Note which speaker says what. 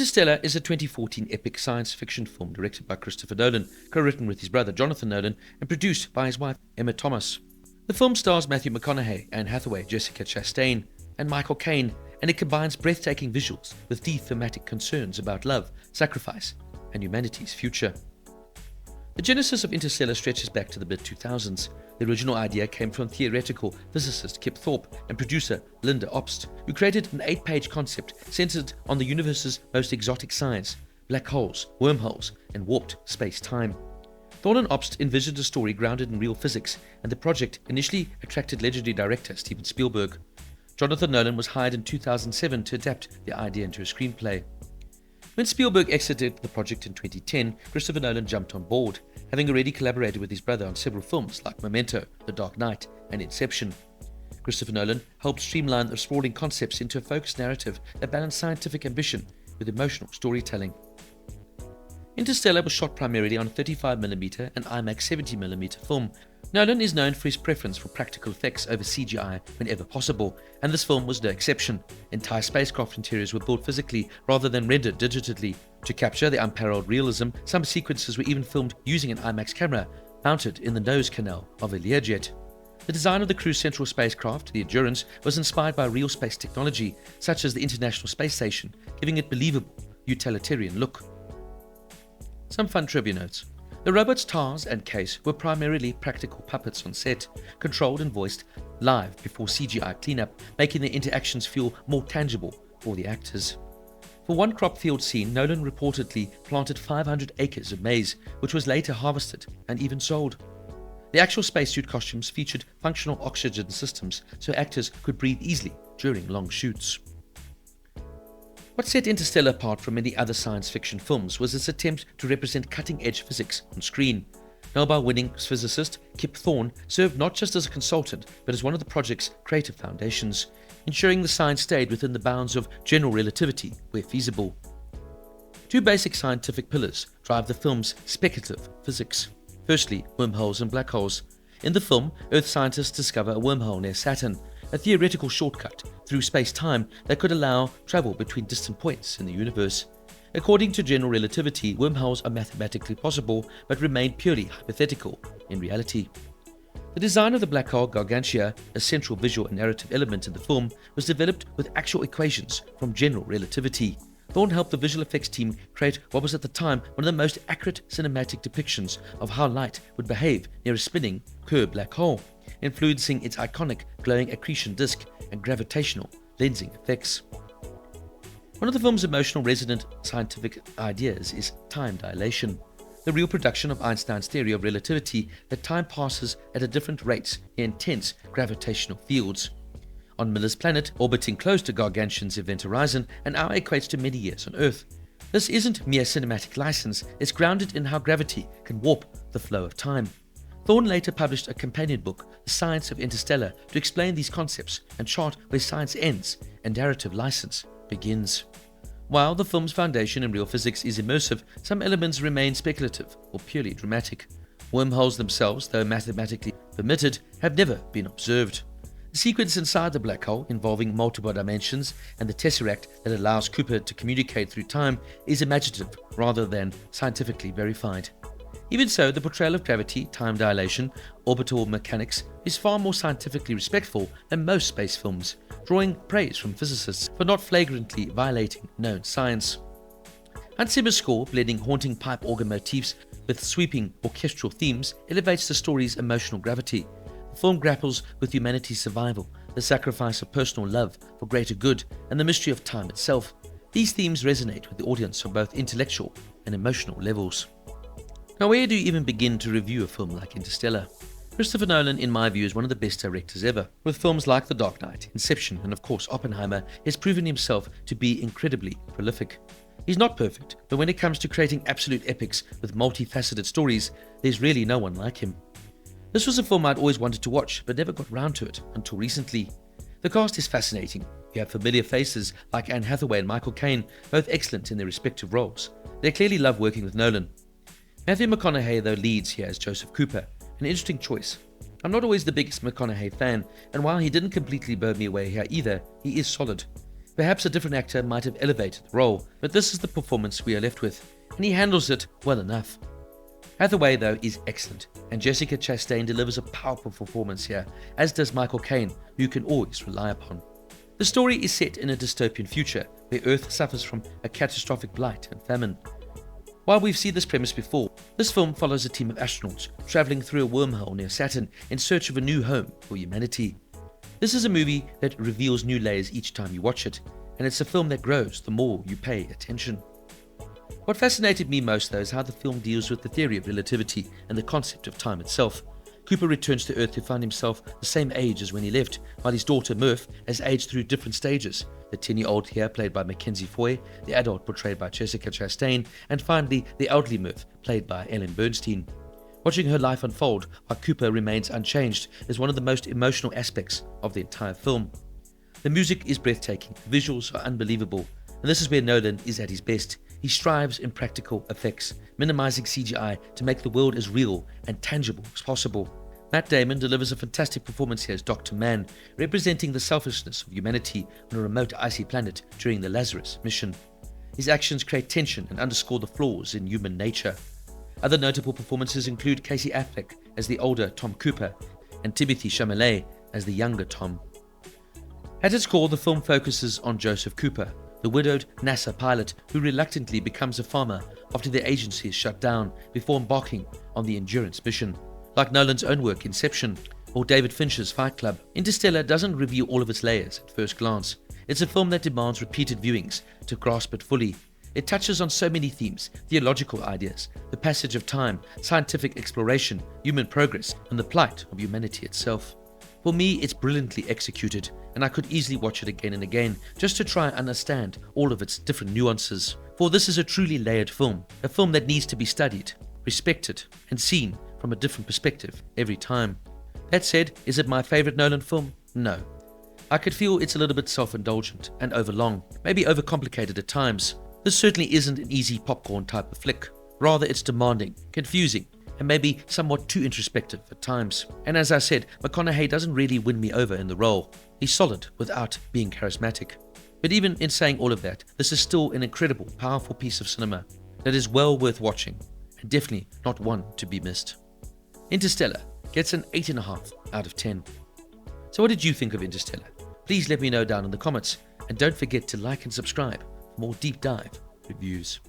Speaker 1: Interstellar is a 2014 epic science fiction film directed by Christopher Nolan, co-written with his brother Jonathan Nolan, and produced by his wife Emma Thomas. The film stars Matthew McConaughey, Anne Hathaway, Jessica Chastain, and Michael Caine, and it combines breathtaking visuals with deep thematic concerns about love, sacrifice, and humanity's future. The genesis of Interstellar stretches back to the mid-2000s. The original idea came from theoretical physicist Kip Thorpe and producer Linda Obst, who created an 8-page concept centered on the universe's most exotic science: black holes, wormholes, and warped space-time. Thorne and Obst envisioned a story grounded in real physics, and the project initially attracted legendary director Steven Spielberg. Jonathan Nolan was hired in 2007 to adapt the idea into a screenplay. When Spielberg exited the project in 2010, Christopher Nolan jumped on board, having already collaborated with his brother on several films like Memento, The Dark Knight, and Inception. Christopher Nolan helped streamline the sprawling concepts into a focused narrative that balanced scientific ambition with emotional storytelling. Interstellar was shot primarily on 35mm and IMAX 70mm film. Nolan is known for his preference for practical effects over CGI whenever possible, and this film was no exception. Entire spacecraft interiors were built physically rather than rendered digitally. To capture the unparalleled realism, some sequences were even filmed using an IMAX camera mounted in the nose canal of a Learjet. The design of the crew's central spacecraft, the Endurance, was inspired by real space technology, such as the International Space Station, giving it believable, utilitarian look. Some fun trivia notes. The robots Tars and Case were primarily practical puppets on set, controlled and voiced live before CGI cleanup, making their interactions feel more tangible for the actors. For one crop field scene, Nolan reportedly planted 500 acres of maize, which was later harvested and even sold. The actual spacesuit costumes featured functional oxygen systems so actors could breathe easily during long shoots. What set Interstellar apart from many other science fiction films was its attempt to represent cutting-edge physics on screen. Nobel-winning physicist Kip Thorne served not just as a consultant, but as one of the project's creative foundations, ensuring the science stayed within the bounds of general relativity where feasible. Two basic scientific pillars drive the film's speculative physics. Firstly, wormholes and black holes. In the film, Earth scientists discover a wormhole near Saturn, a theoretical shortcut through space-time that could allow travel between distant points in the universe. According to general relativity, wormholes are mathematically possible but remain purely hypothetical in reality. The design of the black hole Gargantua, a central visual and narrative element in the film, was developed with actual equations from general relativity. Thorne helped the visual effects team create what was at the time one of the most accurate cinematic depictions of how light would behave near a spinning, curved black hole, influencing its iconic glowing accretion disk and gravitational lensing effects. One of the film's emotional resonant scientific ideas is time dilation, the real production of Einstein's theory of relativity that time passes at a different rates in intense gravitational fields. On Miller's planet, orbiting close to Gargantuan's event horizon, an hour equates to many years on Earth. This isn't mere cinematic license, it's grounded in how gravity can warp the flow of time. Thorne later published a companion book, The Science of Interstellar, to explain these concepts and chart where science ends and narrative license begins. While the film's foundation in real physics is immersive, some elements remain speculative or purely dramatic. Wormholes themselves, though mathematically permitted, have never been observed. The sequence inside the black hole, involving multiple dimensions and the tesseract that allows Cooper to communicate through time, is imaginative rather than scientifically verified. Even so, the portrayal of gravity, time dilation, orbital mechanics is far more scientifically respectful than most space films, drawing praise from physicists for not flagrantly violating known science. Hans Zimmer's score, blending haunting pipe organ motifs with sweeping orchestral themes, elevates the story's emotional gravity. The film grapples with humanity's survival, the sacrifice of personal love for greater good, and the mystery of time itself. These themes resonate with the audience on both intellectual and emotional levels. Now, where do you even begin to review a film like Interstellar? Christopher Nolan, in my view, is one of the best directors ever. With films like The Dark Knight, Inception, and of course Oppenheimer, he has proven himself to be incredibly prolific. He's not perfect, but when it comes to creating absolute epics with multifaceted stories, there's really no one like him. This was a film I'd always wanted to watch, but never got round to it until recently. The cast is fascinating. You have familiar faces like Anne Hathaway and Michael Caine, both excellent in their respective roles. They clearly love working with Nolan. Matthew McConaughey, though, leads here as Joseph Cooper, an interesting choice. I'm not always the biggest McConaughey fan, and while he didn't completely blow me away here either, he is solid. Perhaps a different actor might have elevated the role, but this is the performance we are left with, and he handles it well enough. Hathaway, though, is excellent, and Jessica Chastain delivers a powerful performance here, as does Michael Caine, who you can always rely upon. The story is set in a dystopian future, where Earth suffers from a catastrophic blight and famine. While we've seen this premise before, this film follows a team of astronauts traveling through a wormhole near Saturn in search of a new home for humanity. This is a movie that reveals new layers each time you watch it, and it's a film that grows the more you pay attention. What fascinated me most, though, is how the film deals with the theory of relativity and the concept of time itself. Cooper returns to Earth to find himself the same age as when he left, while his daughter Murph has aged through different stages. The 10-year-old here played by Mackenzie Foy, the adult portrayed by Jessica Chastain, and finally the elderly Murph played by Ellen Bernstein. Watching her life unfold while Cooper remains unchanged is one of the most emotional aspects of the entire film. The music is breathtaking, the visuals are unbelievable, and this is where Nolan is at his best. He strives in practical effects, minimizing CGI to make the world as real and tangible as possible. Matt Damon delivers a fantastic performance here as Dr. Mann, representing the selfishness of humanity on a remote icy planet during the Lazarus mission. His actions create tension and underscore the flaws in human nature. Other notable performances include Casey Affleck as the older Tom Cooper and Timothée Chalamet as the younger Tom. At its core, the film focuses on Joseph Cooper, the widowed NASA pilot who reluctantly becomes a farmer after the agency is shut down before embarking on the Endurance mission. Like Nolan's own work Inception or David Fincher's Fight Club, Interstellar doesn't reveal all of its layers at first glance. It's a film that demands repeated viewings to grasp it fully. It touches on so many themes, theological ideas, the passage of time, scientific exploration, human progress, and the plight of humanity itself. For me, it's brilliantly executed, and I could easily watch it again and again just to try and understand all of its different nuances. For this is a truly layered film, a film that needs to be studied, respected, and seen from a different perspective every time. That said, is it my favorite Nolan film? No. I could feel it's a little bit self-indulgent and overlong, maybe overcomplicated at times. This certainly isn't an easy popcorn type of flick. Rather, it's demanding, confusing, and maybe somewhat too introspective at times. And as I said, McConaughey doesn't really win me over in the role. He's solid without being charismatic. But even in saying all of that, this is still an incredible, powerful piece of cinema that is well worth watching, and definitely not one to be missed. Interstellar gets an 8.5 out of 10. So what did you think of Interstellar? Please let me know down in the comments, and don't forget to like and subscribe for more deep dive reviews.